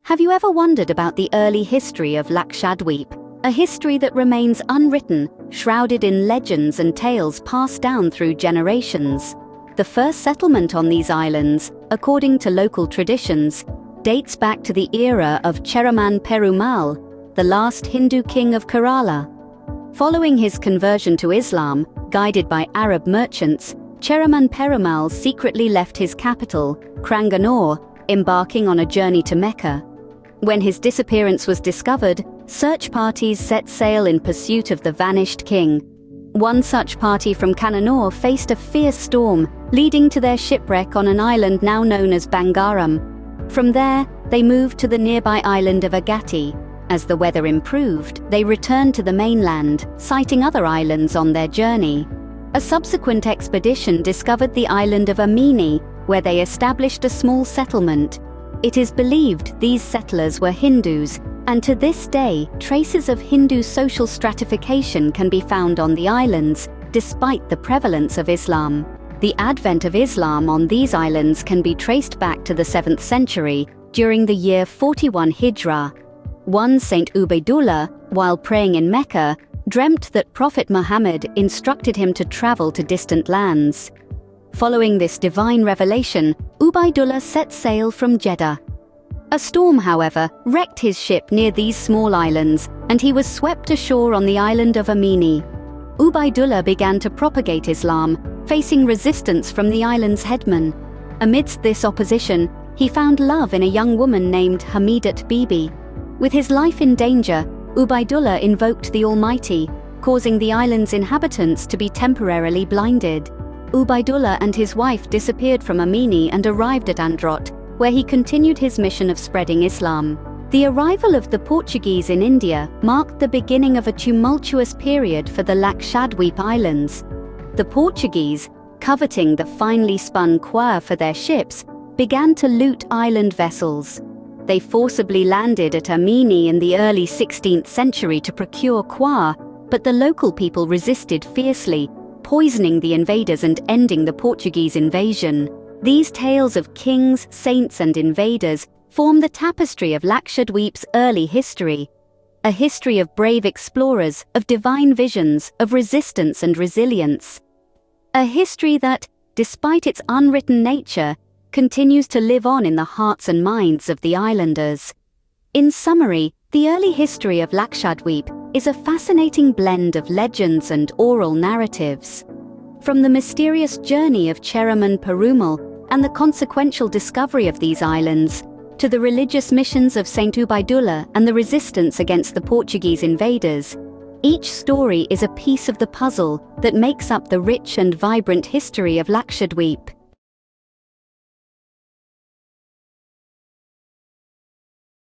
Have you ever wondered about the early history of Lakshadeep? A history that remains unwritten, shrouded in legends and tales passed down through generations. The first settlement on these islands, according to local traditions, dates back to the era of Cheraman Perumal, the last Hindu king of Kerala. Following his conversion to Islam, guided by Arab merchants, Cheraman Perumal secretly left his capital, Cranganore, embarking on a journey to Mecca. When his disappearance was discovered, search parties set sail in pursuit of the vanished king. One such party from Cranganore faced a fierce storm, leading to their shipwreck on an island now known as Bangaram. From there, they moved to the nearby island of Agatti. As the weather improved, they returned to the mainland, sighting other islands on their journey. A subsequent expedition discovered the island of Amini, where they established a small settlement. It is believed these settlers were Hindus, and to this day, traces of Hindu social stratification can be found on the islands, despite the prevalence of Islam. The advent of Islam on these islands can be traced back to the 7th century, during the year 41 Hijrah. One Saint Ubaidullah, while praying in Mecca, dreamt that Prophet Muhammad instructed him to travel to distant lands. Following this divine revelation, Ubaidullah set sail from Jeddah. A storm, however, wrecked his ship near these small islands, and he was swept ashore on the island of Amini. Ubaidullah began to propagate Islam, facing resistance from the island's headman. Amidst this opposition, he found love in a young woman named Hamidat Bibi. With his life in danger, Ubaidullah invoked the Almighty, causing the island's inhabitants to be temporarily blinded. Ubaidullah and his wife disappeared from Amini and arrived at Androt, where he continued his mission of spreading Islam. The arrival of the Portuguese in India marked the beginning of a tumultuous period for the Lakshadeep Islands. The Portuguese, coveting the finely spun coir for their ships, began to loot island vessels. They forcibly landed at Amini in the early 16th century to procure coir, but the local people resisted fiercely, poisoning the invaders and ending the Portuguese invasion. These tales of kings, saints, and invaders form the tapestry of Lakshadeep's early history. A history of brave explorers, of divine visions, of resistance and resilience. A history that, despite its unwritten nature, continues to live on in the hearts and minds of the islanders. In summary, the early history of Lakshadeep is a fascinating blend of legends and oral narratives. From the mysterious journey of Cheraman Perumal and the consequential discovery of these islands, to the religious missions of Saint Ubaidullah and the resistance against the Portuguese invaders, each story is a piece of the puzzle that makes up the rich and vibrant history of Lakshadeep.